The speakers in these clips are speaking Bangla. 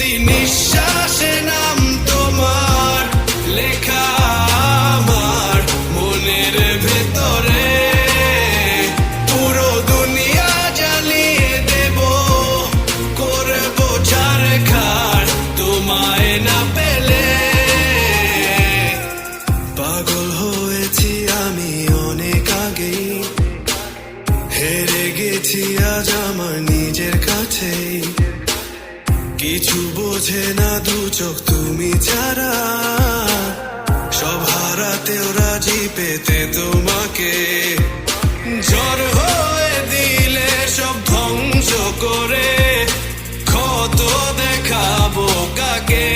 প্রতি নিঃশ্বাসে নাম তোমার লেখা আমার মনের ভেতরে। পুরো দুনিয়া জ্বালিয়ে দেব, করব ছারখার তোমায় না পেলে। পাগল হয়েছি আমি অনেক আগেই, হেরে গেছি আজ আমার নিজের কাছেই। কিছু বোঝে না দু চোখ তুমি ছাড়া, সব হারাতেও রাজি পেতে তোমাকে। ঝড় হয়ে দিলে সব ধ্বংস করে, ক্ষত দেখাবো কাকে।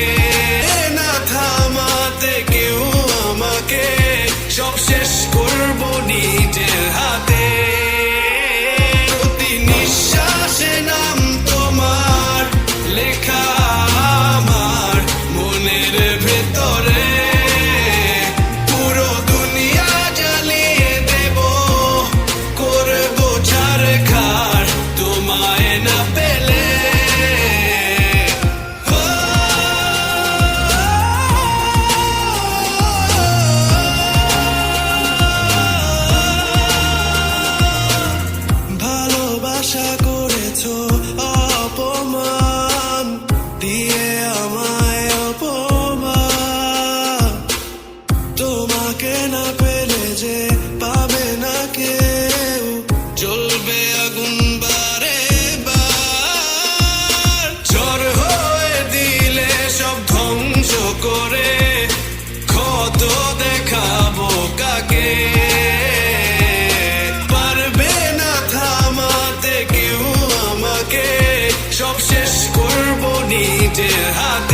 না থামাতে কেউ আমাকে, সব শেষ করবো নিজের হাতে। প্রতি নিঃশ্বাসে নাম তোমার লেখা আমার মনের ভেতরে। পুরো দুনিয়া জ্বালিয়ে দেব, করবো ছারখার তোমায় না পেলে। ভালোবাসা করেছো অপমান দিয়ে আমায়, অপমান। তোমাকে না পেলে যে পাবে না কেউ, জ্বলবে আগুন বারে বার। ঝড় হয়ে দিলে সব ধ্বংস করে, ক্ষত দেখাবো কাকে। পারবে না থামাতে কেউ আমাকে, সব শেষ করবো নিজের হাতে।